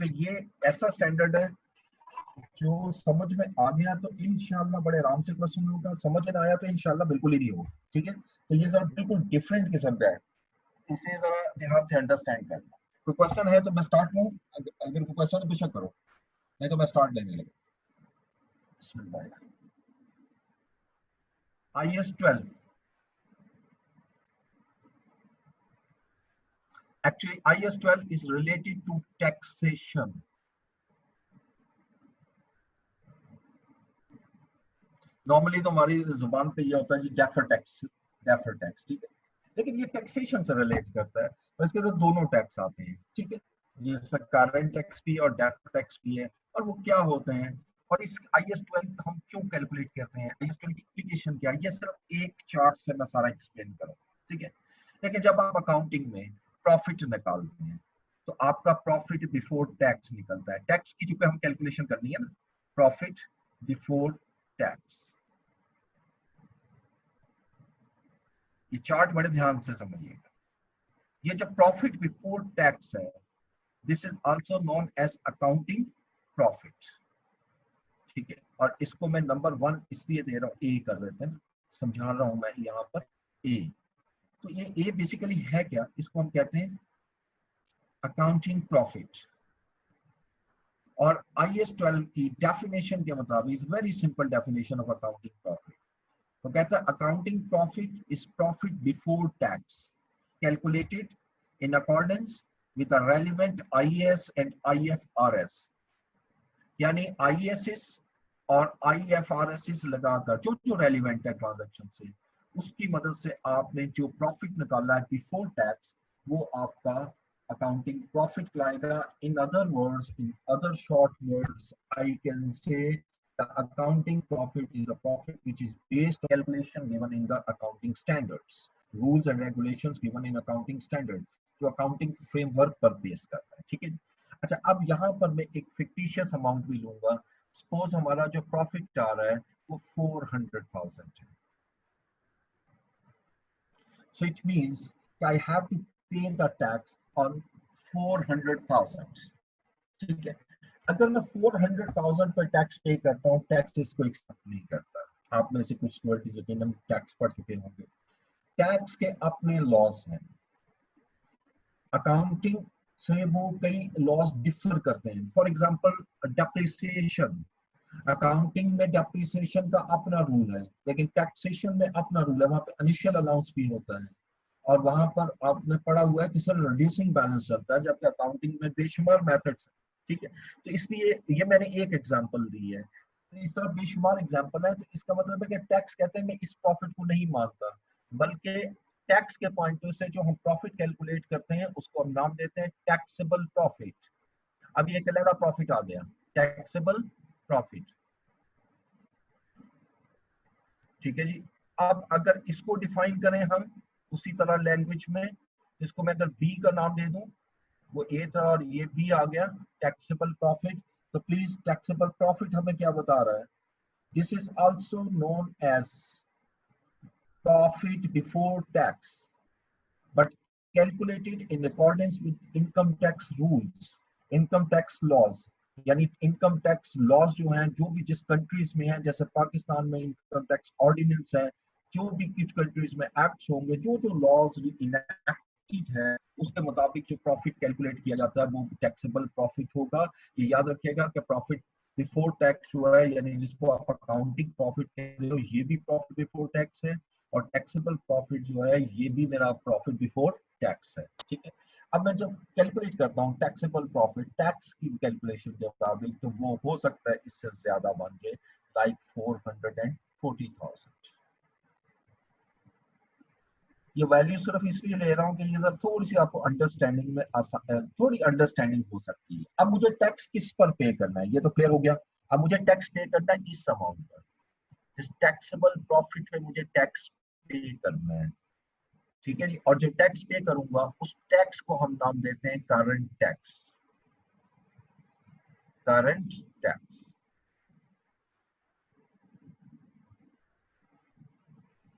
तो ये ऐसा स्टैंडर्ड है जो समझ में आ गया तो इंशाल्लाह बड़े आराम से क्वेश्चन होगा, समझ में आया तो इंशाल्लाह बिल्कुल ही नहीं होगा। ठीक है, तो ये जरा बिल्कुल डिफरेंट किस्म का है, इसे जरा ध्यान से अंडरस्टैंड करना। कोई क्वेश्चन है तो मैं स्टार्ट करूं? अगर कोई क्वेश्चन है बेशक करो, नहीं तो मैं स्टार्ट लेने लगा। IS 12, actually IS 12 is related to taxation. Normally तो हमारी जुबान पे ये होता है जी डेफर टैक्स, डेफर टैक्स, ठीक है, लेकिन ये टैक्सेशन से रिलेट करता है और इसके तो दोनों टैक्स आते हैं। ठीक है, ये इसमें करंट टैक्स भी और डेफर टैक्स भी है, और वो क्या होते हैं और इस IS 12 हम क्यों कैलकुलेट करते हैं, IS 12 की एप्लीकेशन क्या है, ये सिर्फ एक चार्ट से मैं सारा एक्सप्लेन करूंगा। ठीक है, लेकिन जब आप अकाउंटिंग में प्रॉफिट निकालते हैं तो आपका प्रॉफिट बिफोर टैक्स निकलता है। टैक्स की चूंकि हम कैलकुलेशन करनी है ना, प्रॉफिट बिफोर टैक्स। ये चार्ट बड़े ध्यान से समझिएगा। ये जो प्रॉफिट बिफोर टैक्स है, this is also known as accounting profit. ठीक है, और इसको मैं नंबर 1 इसलिए दे रहा हूँ, ए कर देते हैं, समझा रहा हूं मैं यहाँ पर ए। तो ये ए बेसिकली है क्या, इसको हम कहते हैं अकाउंटिंग प्रॉफिट। और IS 12 की डेफिनेशन के मुताबिक, very simple definition of accounting profit, तो कहता है accounting profit is profit before tax calculated in accordance with the relevant IAS and IFRS, यानी IAS और IFRS लगाकर जो जो रेलिवेंट है ट्रांजैक्शन से, उसकी मदद से आपने जो प्रॉफिट निकाला है बिफोर टैक्स, वो आपका अकाउंटिंग प्रॉफिट लाएगा। In other words, in other short words, I can say the accounting profit is a profit which is based on calculation given in the accounting standards, rules and regulations given in accounting standards, जो accounting framework पर base करता है। ठीक है, अच्छा अब यहाँ पर मैं एक फिक्टिशियस अमाउंट भी लूंगा। सपोज हमारा जो प्रॉफिट आ रहा है वो 400,000 है, so it means I have to pay the tax on 400,000। ठीक है, अगर मैं 400,000 पर टैक्स पे करता हूँ, टैक्स इसको एक्सेप्ट नहीं करता। आप में से कुछ स्टूडेंट यकीनन टैक्स पढ़ चुके होंगे, टैक्स के अपने लॉस हैं, अकाउंटिंग से वो कई लॉस डिफर करते हैं। फॉर एग्जांपल डेप्रिसिएशन, अकाउंटिंग में डेप्रिसिएशन का अपना रूल है, लेकिन टैक्सेशन में अपना रूल है, वहां पे इनिशियल अलाउंस भी होता है, और वहां पर आपने पढ़ा हुआ है कि सर रिड्यूसिंग बैलेंस चलता है, जबकि अकाउंटिंग में बेशुमार मेथड्स है। ठीक है, तो इसलिए ये मैंने एक एग्जांपल दी है, तो इस तरह बेशुमार एग्जांपल है, तो इसका मतलब है कि टैक्स कहते हैं मैं इस प्रॉफिट को नहीं मानता, बल्कि टैक्स के पॉइंट से जो हम प्रॉफिट कैलकुलेट करते हैं उसको हम नाम देते हैं टैक्सेबल प्रॉफिट। अब ये कहलाता प्रॉफिट आ गया, टैक्सेबल प्रॉफिट। ठीक है जी, अब अगर इसको डिफाइन करें हम उसी तरह लैंग्वेज में, इसको मैं अगर बी का नाम दे दूं, वो ए था और ये बी आ गया, टैक्सेबल प्रॉफिट। तो प्लीज टैक्सेबल प्रॉफिट हमें क्या बता रहा है, this is also known as profit before tax but calculated in accordance with income tax rules, income tax laws. यानी इनकम टैक्स लॉज जो हैं, जो भी जिस कंट्रीज में है, जैसे पाकिस्तान में इनकम टैक्स ऑर्डिनेंस है, जो भी कुछ कंट्रीज में एक्ट्स होंगे, जो जो लॉज इनैक्टेड है, उसके मुताबिक जो प्रॉफिट कैलकुलेट किया जाता है वो टैक्सेबल प्रॉफिट होगा। ये याद रखिएगा कि प्रॉफिट बिफोर टैक्स हुआ है, यानी जिसको आप अकाउंटिंग प्रॉफिट कहते हो, ये भी प्रॉफिट बिफोर टैक्स है, और टैक्सेबल प्रॉफिट जो है ये भी मेरा प्रॉफिट बिफोर टैक्स है। ठीक है, अब मैं जब कैलकुलेट करता हूँ टैक्सेबल प्रॉफिट टैक्स की कैलकुलेशन के मुताबिक, तो वो हो सकता है इससे ज्यादा बन जाए, लाइक 440,000। ये वैल्यू सिर्फ इसलिए ले रहा हूँ कि ये सर थोड़ी सी आपको अंडरस्टैंडिंग में थोड़ी अंडरस्टैंडिंग हो सकती है। अब मुझे टैक्स किस पर पे करना है, ये तो क्लियर हो गया। अब मुझे टैक्स पे करना है इस अमाउंट पर, इस टैक्सेबल प्रॉफिट पे मुझे टैक्स पे करना है। ठीक है जी, और जो टैक्स पे करूंगा उस टैक्स को हम नाम देते हैं करंट टैक्स, करंट टैक्स।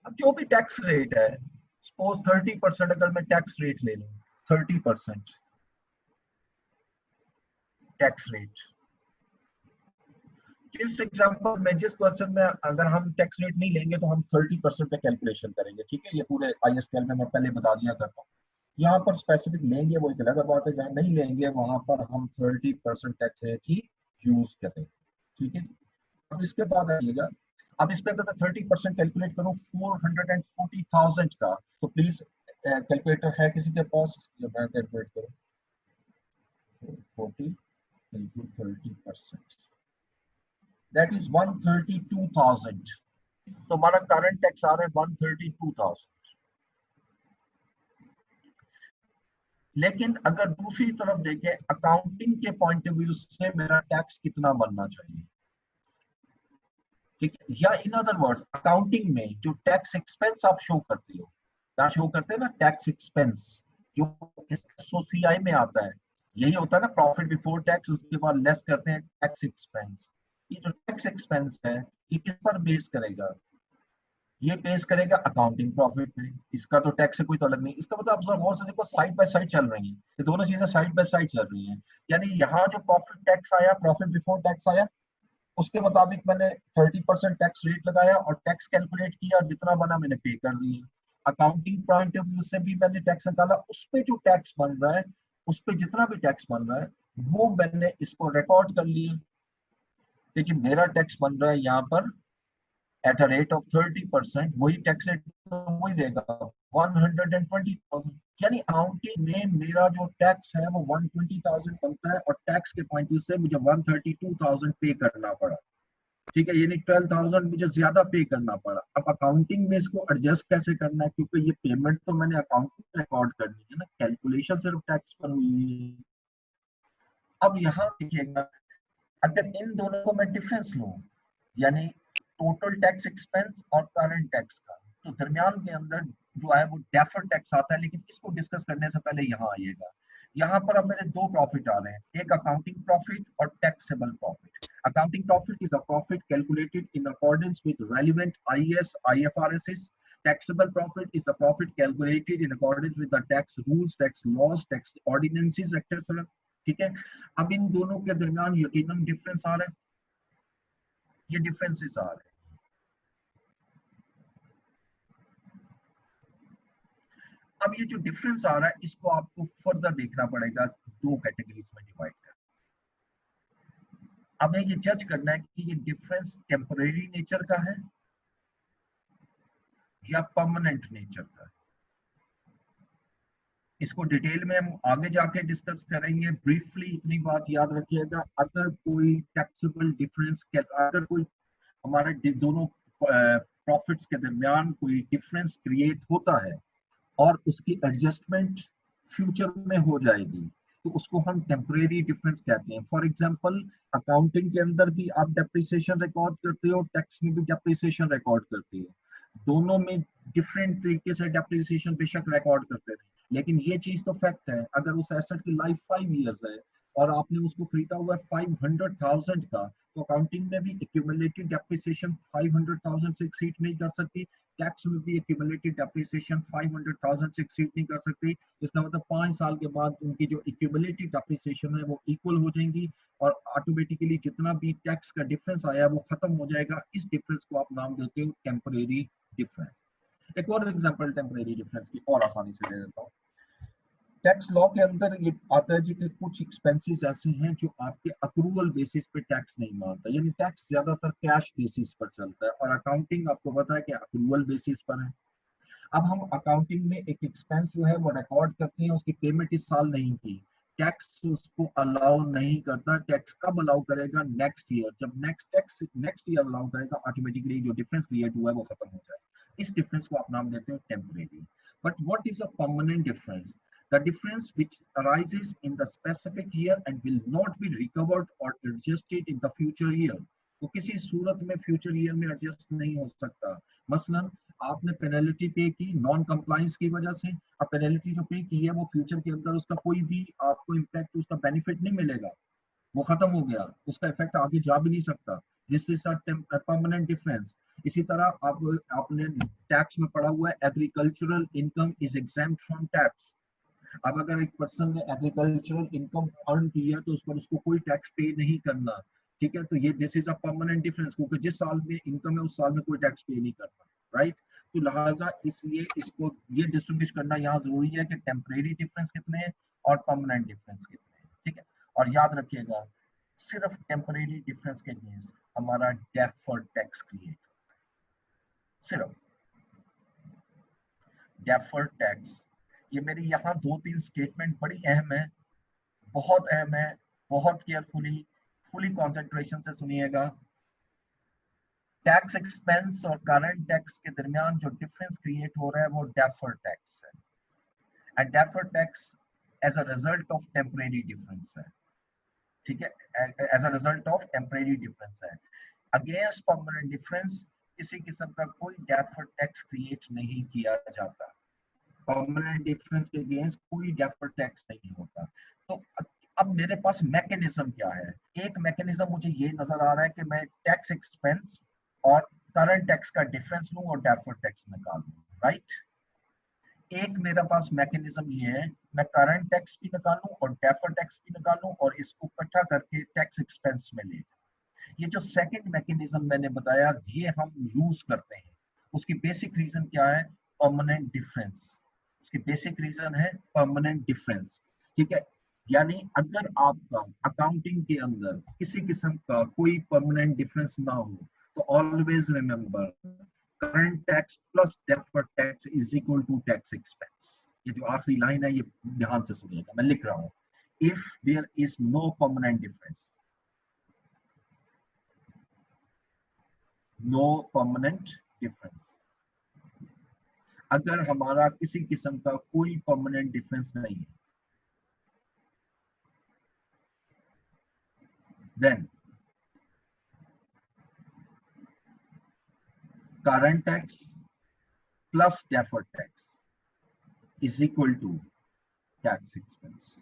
अब जो भी टैक्स रेट है, सपोज 30% अगर मैं टैक्स रेट ले लूं, 30%, टैक्स रेट। जिस एग्जांपल में, जिस क्वेश्चन में अगर हम टैक्स रेट नहीं लेंगे तो हम 30% पे कैलकुलेशन करेंगे, ठीक है, ये पूरे आईएसपीएल में मैं पहले बता दिया करता हूँ। यहाँ पर स्पेसिफिक लेंगे वो एक अलग बात है, जहाँ नहीं लेंगे वहां पर हम 30% टैक्स रेट ही यूज करें, ठीक है। अब इसके बाद आइएगा, अब इस पे अगर मैं 30% कैलकुलेट करूँ 440,000 का, तो प्लीज कैलकुलेटर है किसी के पास, या मैं कैलकुलेट करूँ 40 into 30%, दैट इज 132,000। तो हमारा करंट टैक्स आ रहा है 132,000। लेकिन अगर दूसरी तरफ देखें अकाउंटिंग के पॉइंट ऑफ व्यू से मेरा टैक्स कितना बनना चाहिए, ठीक है, या इन अदर वर्ड्स अकाउंटिंग में जो टैक्स एक्सपेंस आप शो करते हो, क्या शो करते हैं ना, टैक्स एक्सपेंस जो एसओसीआई में आता है, यही होता है ना, प्रॉफिट बिफोर टैक्स, उसके बाद लेस करते हैं टैक्स एक्सपेंस। ये जो टैक्स एक्सपेंस है ये किस पर बेस करेगा, ये बेस करेगा अकाउंटिंग प्रॉफिट में। इसका तो टैक्स से कोई तो अलग नहीं, इसका मतलब आप गौर से देखो साइड बाय साइड चल रही है, ये दोनों चीजें साइड बाय साइड चल रही हैं। यानी यहाँ जो प्रॉफिट टैक्स आया, प्रॉफिट बिफोर टैक्स आया, उसके मुताबिक मैंने 30% टैक्स रेट लगाया और टैक्स कैलकुलेट किया, जितना बना मैंने पे कर दिया। अकाउंटिंग पॉइंट ऑफ व्यू से भी मैंने टैक्स निकाला, उस पे जो टैक्स बन रहा है, उस पे जितना भी टैक्स बन रहा है वो मैंने इसको रिकॉर्ड कर लिया। देखिए मेरा टैक्स बन रहा है यहाँ पर एट अ रेट ऑफ 30%, वही टैक्स रेट तो वही देगा 120,000। यानी अकाउंटिंग में मेरा जो टैक्स है वो 120,000 बनता है, और टैक्स के पॉइंट व्यू से मुझे 132,000 पे करना पड़ा, ठीक है, यानी 12,000 मुझे ज्यादा पे करना पड़ा। अब अकाउंटिंग में इसको एडजस्ट कैसे करना है, क्योंकि ये पेमेंट तो मैंने अकाउंट में रिकॉर्ड करनी है ना, कैलकुलेशन सिर्फ टैक्स पर हुई है। अब यहाँ देखिएगा, अगर इन दोनों को मैं डिफरेंस लूं, यानी टोटल टैक्स एक्सपेंस और करंट टैक्स का, तो दरमियान के अंदर जो है वो डेफर्ड टैक्स आता है। लेकिन इसको डिस्कस करने से पहले यहाँ आइएगा, यहाँ पर अब मेरे दो प्रॉफिट आ रहे हैं, एक अकाउंटिंग प्रॉफिट और taxable profit. Accounting profit is a profit calculated in accordance with relevant IAS IFRS. Taxable profit is the profit calculated in accordance with the tax rules, tax laws, tax ordinances, etc. ठीक है। अब इन दोनों के दरमियान यकीनन difference आ रहा है, ये डिफरेंसेस आ रहे हैं। अब ये जो डिफरेंस आ रहा है इसको आपको फर्दर देखना पड़ेगा, दो कैटेगरीज में डिवाइड कर। अब ये जज करना है कि ये डिफरेंस टेम्परेरी नेचर का है या परमानेंट नेचर का है। इसको डिटेल में हम आगे जाके डिस्कस करेंगे। ब्रीफली इतनी बात याद रखिएगा, अगर कोई टैक्सेबल डिफरेंस, अगर कोई हमारे दोनों प्रॉफिट्स के दरमियान कोई डिफरेंस क्रिएट होता है और उसकी एडजस्टमेंट फ्यूचर में हो जाएगी, तो उसको हम टेम्परेरी डिफरेंस कहते हैं। फॉर एग्जांपल अकाउंटिंग के अंदर भी आप डेप्रिसिएशन रिकॉर्ड करते हो, टैक्स में भी डेप्रिसिएशन रिकॉर्ड करते हो, दोनों में डिफरेंट तरीके से डेप्रिसिएशन बेशक रिकॉर्ड करते हैं, लेकिन ये चीज तो फैक्ट है, अगर उस एसेट की लाइफ 5 इयर्स है और आपने उसको खरीदा हुआ है 500,000 का, तो अकाउंटिंग में भी एक्यूमुलेटेड डेप्रिसिएशन 500,000 से एक्सीड नहीं कर सकती, टैक्स में भी एक्यूमुलेटेड डेप्रिसिएशन 500,000 से एक्सीड नहीं कर सकती। इसका मतलब 5 साल के बाद उनकी जो एक्यूमुलेटेड डेप्रिसिएशन है वो इक्वल हो जाएंगी, और ऑटोमेटिकली जितना भी टैक्स का डिफरेंस आया वो खत्म हो जाएगा। इस डिफरेंस को आप नाम देते हो टेम्परेरी डिफरेंस। एक और एग्जांपल टेम्परेरी डिफरेंस की और आसानी से दे देता हूँ। टैक्स लॉ के अंदर ये आता है जी कि कुछ एक्सपेंसेस ऐसे हैं जो आपके अक्रूवल बेसिस पे टैक्स नहीं मानता, यानी टैक्स ज्यादातर कैश बेसिस पर चलता है, और अकाउंटिंग आपको पता है कि अक्रूवल बेसिस पर है। अब हम अकाउंटिंग में एक एक्सपेंस जो है वो रिकॉर्ड करते हैं, उसकी पेमेंट इस साल नहीं की, टैक्स उसको अलाउ नहीं करता। टैक्स कब अलाउ करेगा, नेक्स्ट ईयर, जब नेक्स्ट ईयर अलाउ करेगा, ऑटोमेटिकली जो डिफरेंस क्रिएट हुआ है वो खत्म हो जाए। इस डिफरेंस को आप नाम देते हो temporary. But what is a permanent difference? The difference which arises in the specific year and will not be recovered or adjusted in the future year. वो किसी सूरत में फ्यूचर ईयर में एडजस्ट नहीं हो सकता। मसलन आपने पेनल्टी पे की नॉन कंप्लायंस की वजह से, अब पेनल्टी जो पे की है वो फ्यूचर के अंदर उसका कोई भी आपको इम्पैक्ट, उसका बेनिफिट नहीं मिलेगा, वो खत्म हो गया, उसका इफेक्ट आगे जा भी नहीं सकता। This is a permanent difference. इसी तरह आपने टैक्स में पढ़ा हुआ है agricultural income is exempt from tax. अब अगर एक पर्सन ने एग्रीकल्चरल इनकम अर्न किया तो उस पर उसको कोई टैक्स पे नहीं करना, ठीक है। तो ये this is a permanent difference, क्योंकि जिस साल में इनकम है उस साल में कोई टैक्स पे नहीं करना, राइट। तो लिहाजा इसलिए इसको ये डिस्टिंग्विश करना यहाँ जरूरी है कि टेम्परेरी डिफरेंस कितने हैं और परमानेंट डिफरेंस कितने हैं, ठीक है। और याद रखिएगा सिर्फ टेम्परेरी डिफरेंस के अगेंस्ट हमारा डेफर्ड टैक्स क्रिएट, सिर्फ डेफर्ड टैक्स। ये मेरी यहाँ दो तीन स्टेटमेंट बड़ी अहम है, बहुत अहम है, बहुत केयरफुली फुली कंसंट्रेशन से सुनिएगा। टैक्स एक्सपेंस और करंट टैक्स के दरमियान जो डिफरेंस क्रिएट हो रहा है वो डेफर्ड टैक्स है, and deferred tax as a result of temporary difference है, ठीक है, as a result of temporary difference है। अगेंस्ट परमानेंट डिफरेंस किसी किस्म का कोई डेफर्ड टैक्स क्रिएट नहीं किया जाता, परमानेंट डिफरेंस के अगेंस्ट कोई डेफर्ड टैक्स नहीं होता। तो अब मेरे पास मैकेनिज्म क्या है? एक मैकेनिज्म मुझे ये नजर आ रहा है कि मैं टैक्स एक्सपेंस और करंट टैक्स का डिफरेंस लूं और डेफर्ड टैक्स निकालूं, राइट। एक मेरे पास मैकेनिज्म ये है, मैं करंट टैक्स भी निकालूं और डेफर्ड टैक्स भी निकालूं और इसको इकट्ठा करके टैक्स एक्सपेंस में ले। ये जो सेकंड मैकेनिज्म मैंने बताया ये हम यूज करते हैं, उसकी बेसिक रीजन क्या है? Permanent difference. उसकी बेसिक रीजन है परमानेंट डिफरेंस, ठीक है। यानी अगर आपका अकाउंटिंग के अंदर किसी किस्म का कोई परमानेंट डिफरेंस ना हो तो always remember current tax plus deferred tax is equal to tax expense. ये जो आखिरी लाइन है ये ध्यान से सुनिएगा, मैं लिख रहा हूं। If there is no permanent difference, no permanent difference, अगर हमारा किसी किस्म का कोई परमानेंट डिफरेंस नहीं है, then current tax plus deferred tax is equal to tax expense,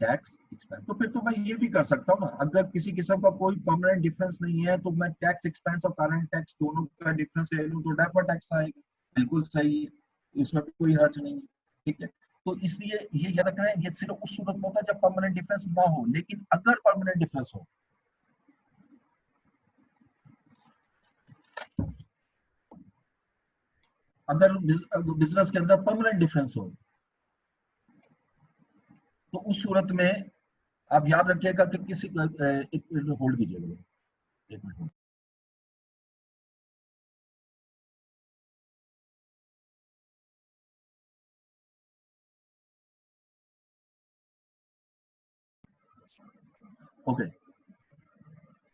tax expense. तो फिर तो मैं ये भी कर सकता हूँ ना, अगर किसी किस्म का कोई परमानेंट डिफरेंस नहीं है तो मैं टैक्स एक्सपेंस और करंट टैक्स दोनों का डिफरेंस ले लूँ तो डेफर्ड टैक्स आएगा, बिल्कुल सही है, इसमें कोई हर्ज नहीं है, ठीक है। तो इसलिए ये याद रखना है, ये सिर्फ उस सूरत में होता है जब परमानेंट डिफरेंस ना हो, लेकिन अगर परमानेंट डिफरेंस हो, अगर बिजनेस के अंदर परमानेंट डिफरेंस हो तो उस सूरत में आप याद रखिएगा कि किसी एक मिनट होल्ड कीजिएगा, एक मिनट। ओके,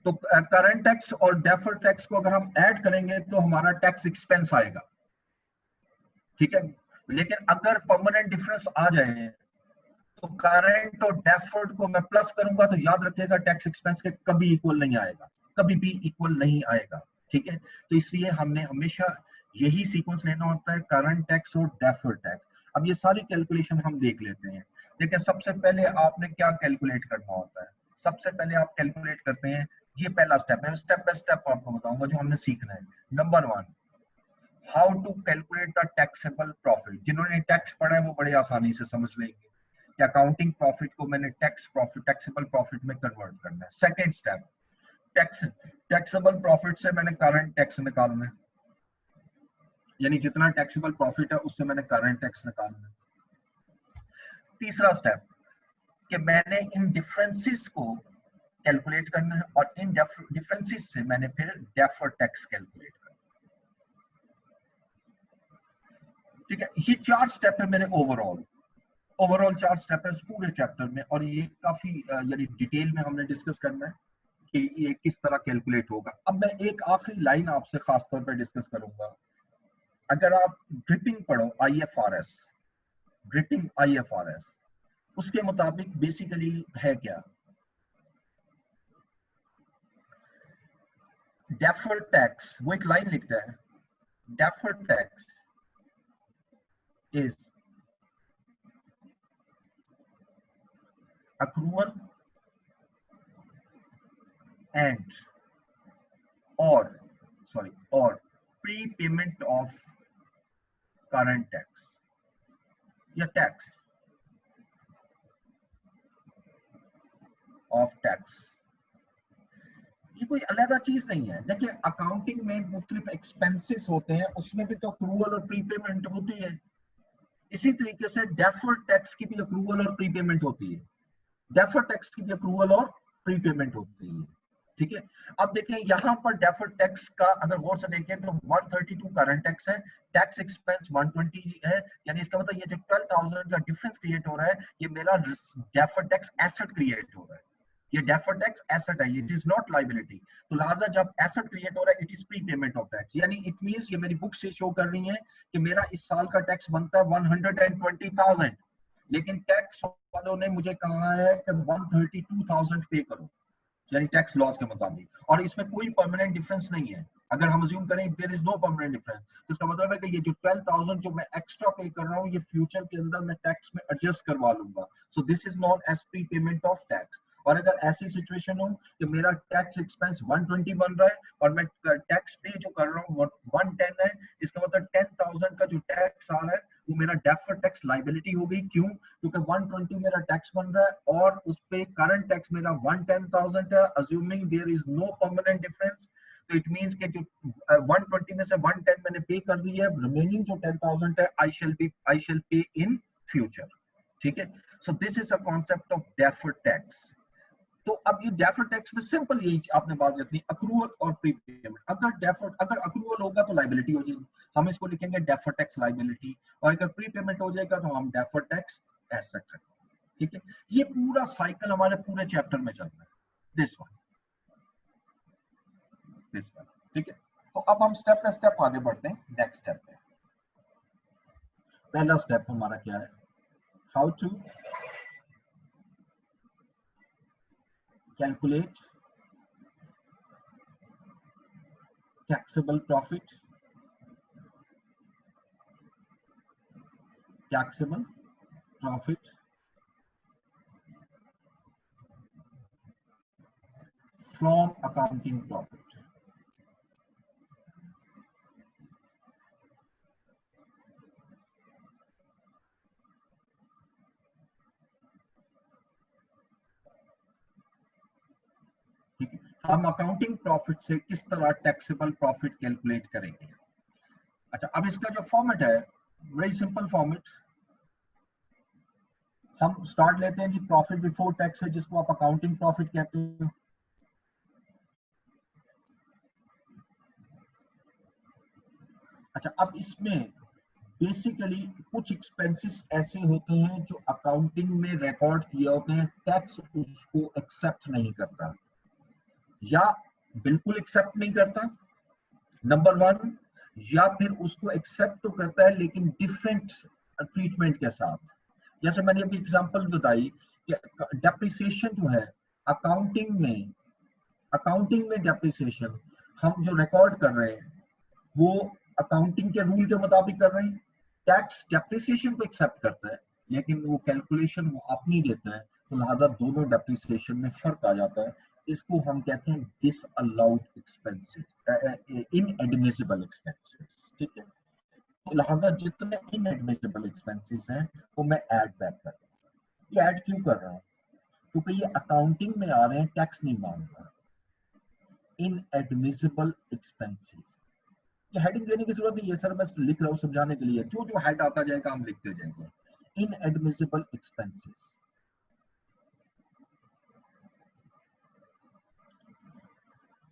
तो करंट टैक्स और डेफर्ड टैक्स को अगर हम ऐड करेंगे तो हमारा टैक्स एक्सपेंस आएगा, ठीक है। लेकिन अगर परमानेंट डिफरेंस आ जाए तो करंट और डेफर्ड को मैं प्लस करूंगा तो याद रखिएगा टैक्स एक्सपेंस के कभी इक्वल नहीं आएगा, कभी भी इक्वल नहीं आएगा, ठीक है। तो इसलिए हमने हमेशा यही सीक्वेंस लेना होता है, करंट टैक्स और डेफर्ड टैक्स। अब ये सारी कैलकुलेशन हम देख लेते हैं। देखिए सबसे पहले आपने क्या कैलकुलेट करना होता है? सबसे पहले आप कैलकुलेट करते हैं, ये पहला स्टेप है, स्टेप बाय स्टेप आपको बताऊंगा जो हमने सीखना है। Number one, how to calculate the taxable profit. जिन्होंने टैक्स पढ़ा है वो बड़े आसानी से समझ लेंगे कि अकाउंटिंग प्रॉफिट को मैंने टैक्स प्रॉफिट टैक्सेबल प्रॉफिट में कन्वर्ट करना है। Second step, tax taxable profit से मैंने करंट टैक्स निकालना है, यानी जितना टैक्सेबल प्रॉफिट है उससे मैंने करंट टैक्स निकालना है। तीसरा स्टेप कि मैंने इन डिफरेंसेस को कैलकुलेट करना है और इन डिफरेंसेस से मैंने फिर डेफर्ड टैक्स कैलकुलेट करना है, ठीक है। ये चार स्टेप है मेरे ओवरऑल, ओवरऑल चार स्टेप है इस पूरे चैप्टर में, और ये काफी यानी डिटेल में हमने डिस्कस करना है कि ये किस तरह कैलकुलेट होगा। अब मैं एक आखिरी लाइन आपसे खास तौर पर डिस्कस करूंगा। अगर आप ड्रिपिंग पढ़ो, आईएफआरएस, ड्रिपिंग आईएफआरएस, उसके मुताबिक बेसिकली है क्या? डेफर्ड टैक्स, वो एक लाइन लिखता है, deferred tax is accrual and or or prepayment of current tax, या टैक्स ऑफ टैक्स, ये कोई अलग चीज नहीं है। देखिए अकाउंटिंग में मुख्तलिफ एक्सपेंसेस होते हैं, उसमें भी तो अक्रूवल और प्रीपेमेंट होती है। इसी तरीके से डेफर्ड टैक्स की भी अक्रूवल और प्रीपेमेंट होती है। डेफर्ड टैक्स की भी अक्रूवल और प्रीपेमेंट होती है। ठीक है, अब देखें यहाँ पर डेफर्ड टैक्स का अगर गौर से देखें तो 132 करंट टैक्स है, टैक्स एक्सपेंस 120 है, यानी इसका मतलब ये जो 12,000 का डिफरेंस क्रिएट हो रहा है, ये मेरा डेफर्ड टैक्स एसेट क्रिएट हो रहा है। ये डेफर्ड टैक्स एसेट है, इट इज नॉट लायबिलिटी। तो लिहाजा जब एसेट क्रिएट हो रहा है it is pre payment of tax, यानी इट मींस ये मेरी बुक से शो कर रही है कि मेरा इस साल का टैक्स बनता है 120,000, लेकिन टैक्स वालों ने मुझे कहा है कि 132,000 पे करो, यानी टैक्स लॉस के मुताबिक, और इसमें कोई परमानेंट डिफरेंस नहीं है। अगर हम अज्यूम करें there is no permanent difference, तो इसका मतलब है कि ये जो 12,000 जो मैं एक्स्ट्रा पे कर रहा हूँ ये फ्यूचर के अंदर मैं टैक्स में एडजस्ट करवा लूंगा। So this is not as prepayment of tax. और अगर ऐसी सिचुएशन हो कि मेरा टैक्स एक्सपेंस 120 बन रहा है और मैं टैक्स पे जो कर रहा हूँ 110 है, इसका मतलब 10,000 का जो टैक्स आ रहा है वो मेरा डेफर्ड टैक्स लायबिलिटी हो गई। क्यों? क्योंकि 120 मेरा टैक्स बन रहा है और उस पे करंट टैक्स मेरा 110,000 है, assuming there is no permanent difference. तो इट मींस कि जो 120 में से 110 मैंने पे कर दी है, रिमेनिंग जो 10,000 है आई शैल पे इन फ्यूचर। ठीक है, सो this is a concept of deferred tax. तो अब ये डेफर्ड टैक्स में सिंपल यही आपने बात रखनी, अक्रूवल और प्रीपेमेंट। अगर अक्रूवल होगा तो लायबिलिटी हो जाएगी, हम इसको लिखेंगे डेफर्ड टैक्स लायबिलिटी, और अगर प्रीपेमेंट हो जाएगा तो हम डेफर्ड टैक्स एसेट रखेंगे। ठीक है, ये पूरा साइकिल हमारे पूरे चैप्टर में चल रहा है, दिस वन। ठीक है, तो अब हम स्टेप बाय स्टेप आगे बढ़ते हैं नेक्स्ट स्टेप पे। पहला स्टेप हमारा क्या है? How to calculate taxable profit from accounting profit। ठीक है, हम अकाउंटिंग प्रॉफिट से किस तरह टैक्सेबल प्रॉफिट कैलकुलेट करेंगे। अच्छा, अब इसका जो फॉर्मेट है वेरी सिंपल फॉर्मेट। हम स्टार्ट लेते हैं जी प्रॉफिट बिफोर टैक्स है, जिसको आप अकाउंटिंग प्रॉफिट कहते हो। अच्छा, अब इसमें बेसिकली कुछ एक्सपेंसेस ऐसे होते हैं जो अकाउंटिंग में रिकॉर्ड किए होते हैं, टैक्स उसको एक्सेप्ट नहीं करता या बिल्कुल एक्सेप्ट नहीं करता, नंबर वन, या फिर उसको एक्सेप्ट तो करता है लेकिन डिफरेंट ट्रीटमेंट के साथ। जैसे मैंने अभी एग्जांपल बताई कि डेप्रिसिएशन जो है अकाउंटिंग में डेप्रिसिएशन हम जो रिकॉर्ड कर रहे हैं वो अकाउंटिंग के रूल के मुताबिक कर रहे हैं। टैक्स डेप्रिसिएशन को एक्सेप्ट करता है लेकिन वो कैलकुलेशन वो अपनी देता है, तो लिहाजा दोनों डेप्रिसिएशन में फर्क आ जाता है। इसको हम कहते हैं डिसअलाउड एक्सपेंसेस, इनएडमिसिबल एक्सपेंसेस। ठीक है, तो लिहाजा जितने इनएडमिसिबल एक्सपेंसेस हैं वो मैं ऐड बैक कर रहा हूँ। ये ऐड क्यों कर रहा हूँ? क्योंकि ये अकाउंटिंग में आ रहे हैं, टैक्स नहीं मांगता। इनएडमिसिबल एक्सपेंसेस, ये हेडिंग देने की जरूरत नहीं है सर, बस लिख रहा हूँ समझाने के लिए, जो जो हेड आता जाएगा हम लिखते जाएंगे। Inadmissible expenses.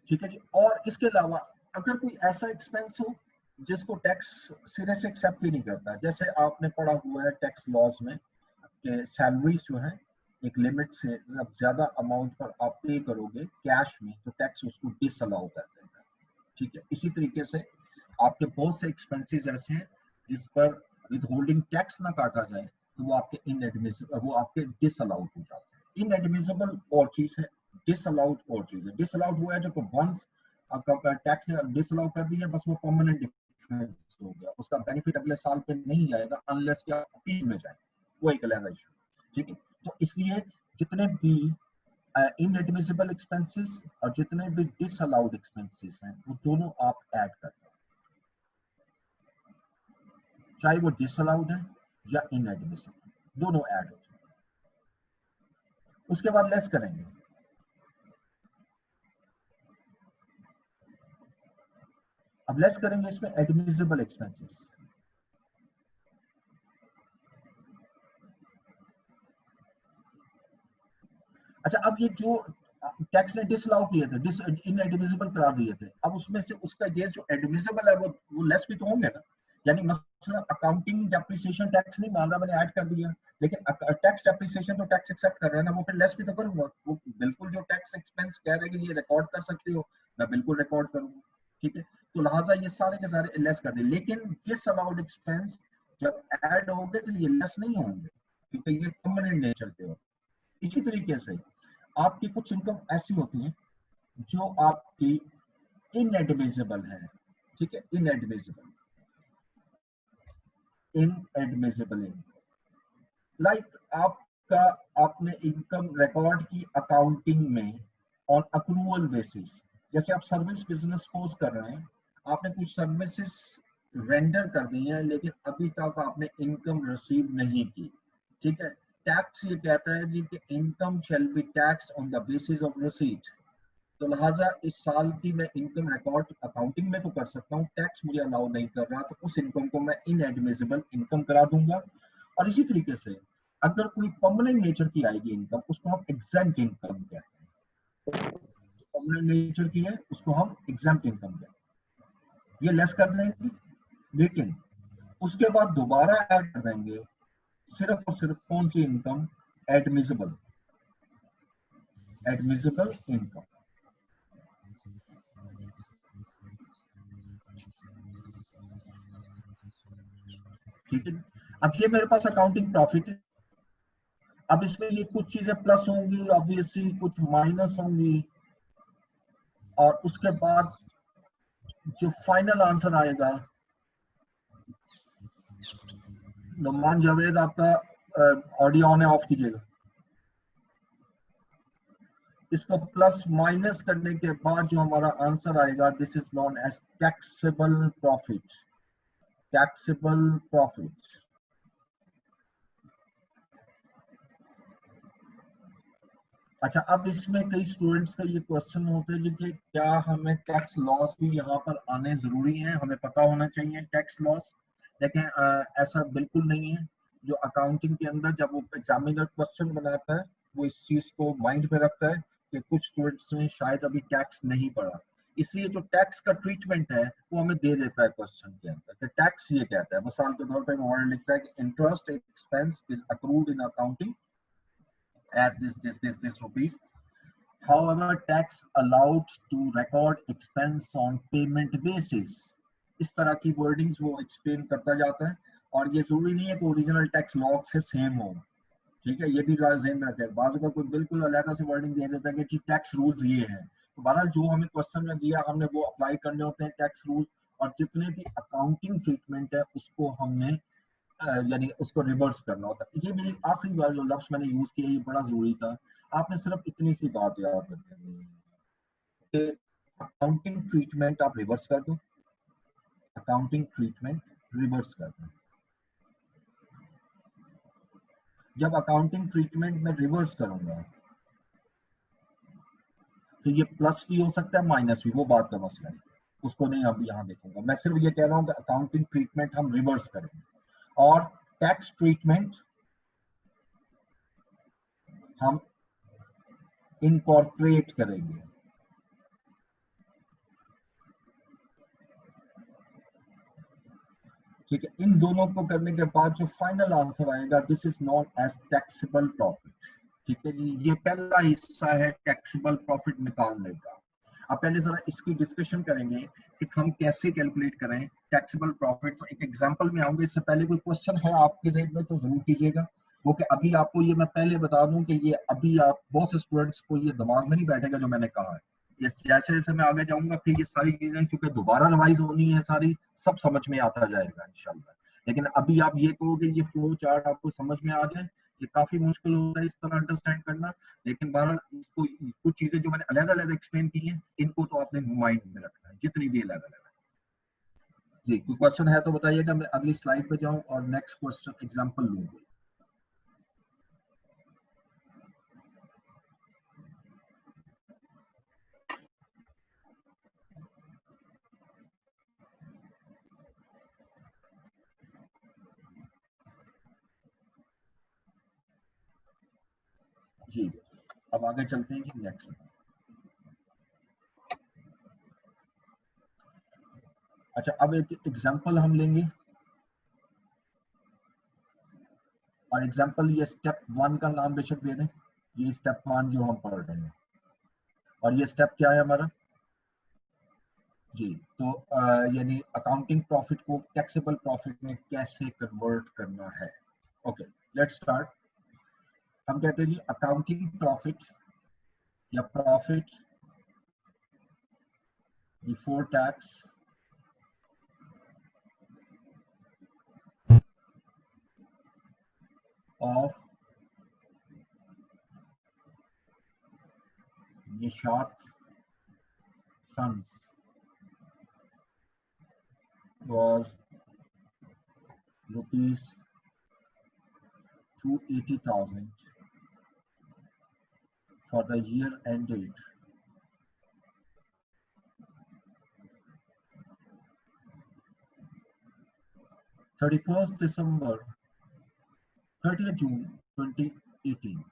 ठीक है जी, और इसके अलावा अगर कोई ऐसा एक्सपेंस हो जिसको टैक्स सिरे से एक्सेप्ट ही नहीं करता, जैसे आपने पढ़ा हुआ है टैक्स लॉज में कि सैलरीज जो है एक लिमिट से जब ज्यादा अमाउंट पर आप पे करोगे कैश में तो टैक्स उसको डिसअलाउ कर देगा। ठीक है, इसी तरीके से आपके बहुत से एक्सपेंसेस ऐसे हैं जिस पर विद होल्डिंग टैक्स ना काटा जाए तो वो आपके इनएडमिसिबल, वो आपके डिसअलाउड हो जाते हैं। इनएडमिसिबल और चीज है, डिसअलाउड और चीज है। डिसअलाउड हुआ है जो वंस टैक्स ने डिसअलाउ कर दिया बस वो परमानेंट डिफरेंस हो गया, उसका बेनिफिट अगले साल पे नहीं जाएगा अनलेस कि आप अपील में जाए, वो एक अलग इशू। ठीक है, तो इसलिए जितने भी इनएडमिसिबल एक्सपेंसेस और जितने भी डिसअलाउड एक्सपेंसेस हैं वो दोनों आप ऐड कर, चाहे वो डिसअलाउड है या इनएडमिसिबल, दोनों ऐड हो जाएंगे। उसके बाद लेस करेंगे, अब लेस करेंगे इसमें एडमिसिबल एक्सपेंसेस। अच्छा, अब ये जो टैक्स ने डिसअलाउ किए थे, डिस इनएडमिसिबल करार दिए थे, अब उसमें से उसका ये जो एडमिसिबल है वो लेस भी तो होंगे ना। यानी मसलन अकाउंटिंग डेप्रिसिएशन टैक्स नहीं मान रहा, मैंने ऐड कर दिया, लेकिन टैक्स डेप्रिसिएशन तो टैक्स एक्सेप्ट कर रहा है ना, वो फिर लेस भी तो करूंगा। वो बिल्कुल जो टैक्स एक्सपेंस कह रहे हैं कि ये रिकॉर्ड कर सकते हो, मैं बिल्कुल रिकॉर्ड करूंगा, ठीक है। तो लिहाजा ये सारे के सारे लेस कर दिए, लेकिन डिसअलाउड एक्सपेंस जब ऐड होंगे तो ये लेस नहीं होंगे, क्योंकि ये परमानेंट नेचर के हो। इसी तरीके से आपकी कुछ इनकम ऐसी होती है जो आपकी इनएडमिसिबल है, ठीक है, इनएडमिसिबल, इनएडमिसिबल इनकम, लाइक आपका, आपने इनकम रिकॉर्ड की अकाउंटिंग में ऑन अक्रूवल बेसिस। जैसे आप सर्विस बिजनेस पोज कर रहे हैं, आपने कुछ सर्विसेज रेंडर कर दी हैं, लेकिन अभी तक आपने इनकम रिसीव नहीं की, ठीक है। टैक्स ये कहता है जी कि income shall be taxed on the basis of receipt. तो लिहाजा इस साल की मैं इनकम रिकॉर्ड अकाउंटिंग में तो कर सकता हूँ, टैक्स मुझे अलाउ नहीं कर रहा, तो उस इनकम को मैं इनएडमिसिबल इनकम करा दूंगा। और इसी तरीके से अगर कोई परमानेंट नेचर की आएगी इनकम, उसको हम एग्जेम्प्ट इनकम कहते हैं। परमानेंट नेचर की है उसको हम एग्जेम्प्ट इनकम कहते हैं। ये लेस कर देंगे, लेकिन उसके बाद दोबारा ऐड कर देंगे सिर्फ और सिर्फ कौन सी इनकम, एडमिसिबल, एडमिसिबल इनकम, ठीक है। अब ये मेरे पास अकाउंटिंग प्रॉफिट है, अब इसमें ये कुछ चीजें प्लस होंगी ऑब्वियसली, कुछ माइनस होंगी, और उसके बाद जो फाइनल आंसर आएगा, नुमान जावेद आपका ऑडियो ऑन है, ऑफ कीजिएगा। इसको प्लस माइनस करने के बाद जो हमारा आंसर आएगा, this is known as taxable profit, taxable profit. अच्छा, अब इसमें कई स्टूडेंट्स का ये क्वेश्चन होता है कि क्या हमें टैक्स लॉस भी यहाँ पर आने जरूरी है, हमें पता होना चाहिए टैक्स लॉस। लेकिन ऐसा बिल्कुल नहीं है। जो अकाउंटिंग के अंदर जब वो एग्जामिनर क्वेश्चन बनाता है, वो इस चीज को माइंड में रखता है कि कुछ स्टूडेंट्स ने शायद अभी टैक्स नहीं पढ़ा, इसलिए जो टैक्स का ट्रीटमेंट है वो हमें दे देता है क्वेश्चन के अंदर कि टैक्स ये कहता है। मिसाल के तौर पर वो लिखता है कि interest expense is accrued in accounting at this rupees. However, tax allowed to record expense on payment basis. इस तरह की वर्डिंग्स वो एक्सप्लेन करता जाता है, और ये जरूरी नहीं है कि ओरिजिनल टैक्स लॉ से सेम हो, ठीक है। ये भी ध्यान में रखें, बाज़ का कोई बिल्कुल अलग से वर्डिंग दे देता है कि टैक्स रूल्स ये हैं, तो बहरहाल जो हमें क्वेश्चन में दिया हमने वो अप्लाई करने होते हैं टैक्स रूल, और जितने भी अकाउंटिंग ट्रीटमेंट है उसको हमने यानी उसको रिवर्स करना होता है। ये मेरी आखिरी बार जो लफ्ज मैंने यूज किया, ये बड़ा जरूरी था, आपने सिर्फ इतनी सी बात याद रखनी है कि अकाउंटिंग ट्रीटमेंट आप रिवर्स कर दो, अकाउंटिंग ट्रीटमेंट रिवर्स कर दो। जब अकाउंटिंग ट्रीटमेंट में रिवर्स करूंगा तो ये प्लस भी हो सकता है माइनस भी, वो बात का मसला है, उसको नहीं अब यहाँ देखूंगा। मैं सिर्फ ये कह रहा हूँ कि अकाउंटिंग ट्रीटमेंट हम रिवर्स करेंगे, और टैक्स ट्रीटमेंट हम इनकॉर्पोरेट करेंगे। ठीक है, इन दोनों को करने के बाद जो फाइनल आंसर आएगा, this is known as taxable profit. ठीक है जी, ये पहला हिस्सा है टैक्सेबल प्रॉफिट निकालने का। अब पहले जरा इसकी डिस्कशन करेंगे कि हम कैसे कैलकुलेट करें टैक्सेबल प्रॉफिट। तो एक एग्जांपल में आऊंगा, इससे पहले कोई क्वेश्चन है आपके जहन में तो जरूर कीजिएगा। वो कि अभी आपको ये मैं पहले बता दूं कि ये अभी आप बहुत से स्टूडेंट्स को ये दिमाग में नहीं बैठेगा जो मैंने कहा है। ये जैसे जैसे मैं आगे जाऊंगा फिर ये सारी चीजें चूंकि दोबारा रिवाइज होनी है, सारी सब समझ में आता जाएगा इंशाल्लाह। लेकिन अभी आप ये कहोगे ये फ्लो चार्ट आपको समझ में आ जाए, ये काफी मुश्किल होता है इस तरह अंडरस्टैंड करना। लेकिन बहरहाल इसको कुछ चीजें जो मैंने अलग अलग एक्सप्लेन की हैं, इनको तो आपने माइंड में रखना है, जितनी भी अलग अलग है। जी कोई क्वेश्चन है तो बताइएगा, मैं अगली स्लाइड पे जाऊं और नेक्स्ट क्वेश्चन एग्जांपल लूं। जी अब आगे चलते हैं जी नेक्स्ट। अच्छा अब एक एग्जांपल हम लेंगे और एग्जांपल ये स्टेप 1 का नाम बेशक दे दें, ये स्टेप 1 जो हम पढ़ रहे हैं, और ये स्टेप क्या है हमारा जी। तो यानी अकाउंटिंग प्रॉफिट को टैक्सेबल प्रॉफिट में कैसे कन्वर्ट करना है। Okay let's start. हम कहते हैं जी अकाउंटिंग प्रॉफिट या profit before tax of Nishat sons was rupees 280,000 for the year ended 31st December 30th June 2018.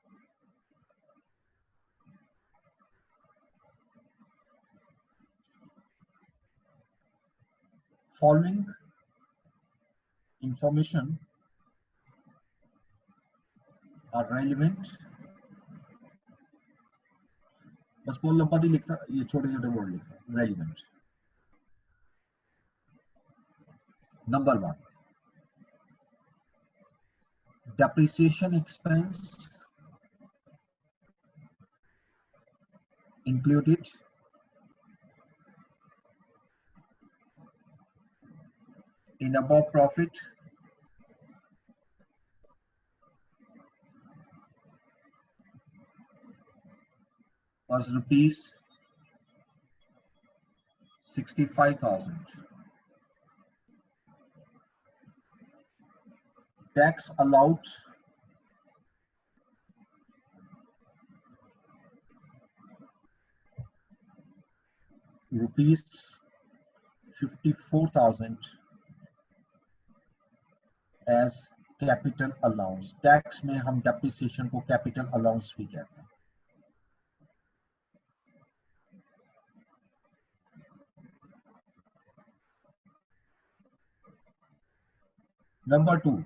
Following information are relevant, बस कोई लंबा नहीं लिखता, ये छोटे छोटे वर्ड लिखना relevant. Number 1, depreciation expense included in above profit was rupees 65,000. Tax allowed rupees 54,000 as capital allowance. Tax में हम डेप्रिसिएशन को कैपिटल अलाउंस भी कहते हैं। Number 2,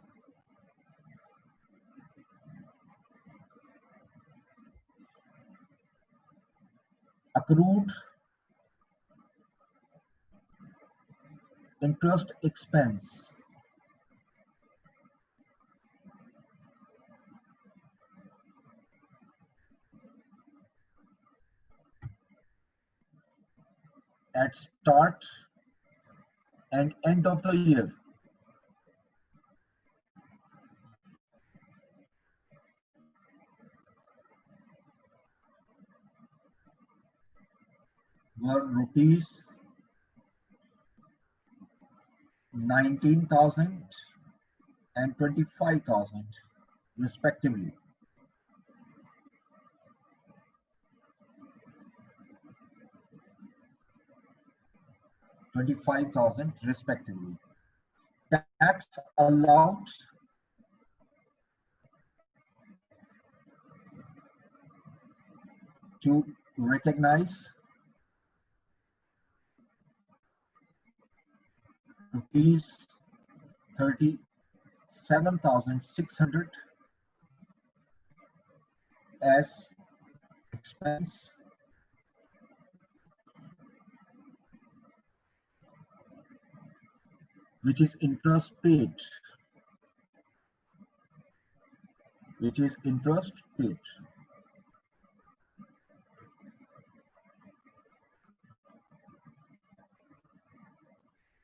accrued interest expense at start and end of the year were rupees 19,000 and 25,000 respectively. $25,000 respectively. Tax allowed to recognize rupees 37,600 as expense which is interest paid, which is interest paid.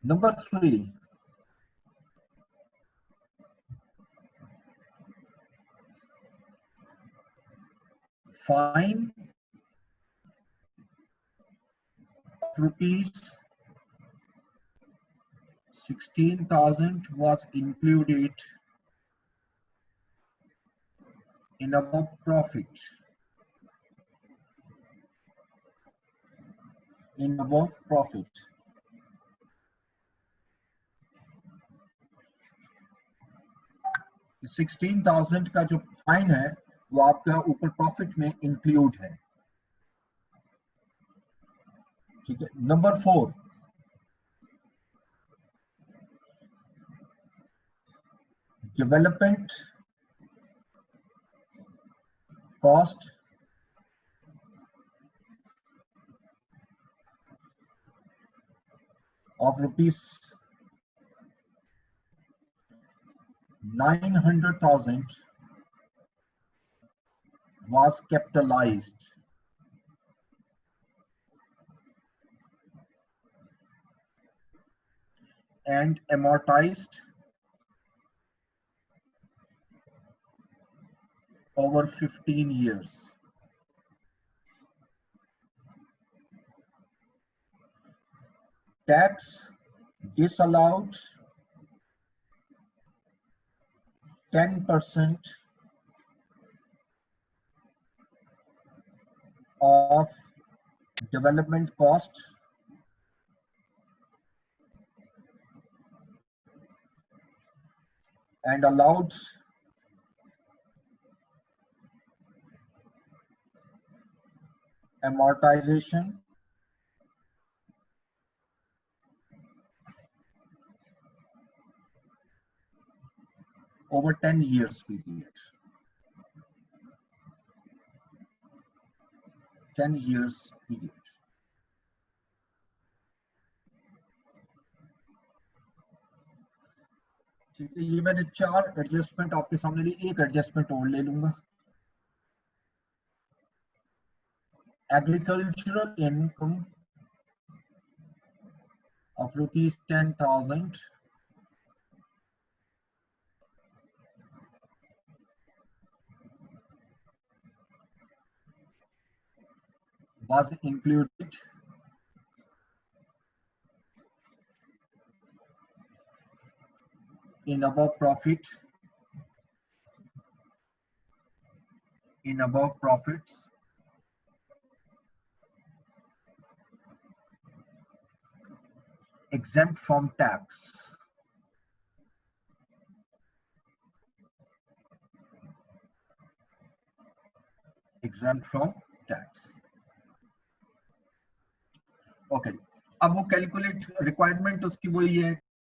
Number 3, fine of rupees 16,000 was included in above profit. In above profit. $16,000 का जो fine है वो आपका ऊपर profit में include है, ठीक है। Number 4, development cost of ₹900,000 was capitalized and amortized over 15 years. Tax disallowed 10% of development cost and allowed amortization over 10 years period. 10 years period. ठीक है, ये मैंने 4 एडजस्टमेंट आपके सामने ली, एक एडजस्टमेंट और ले लूंगा। Agricultural income of ₹10,000 was included in above profit, in above profits exempt from tax. Exempt from tax. Okay, अब वो कैलकुलेट रिक्वायरमेंट उसकी वही है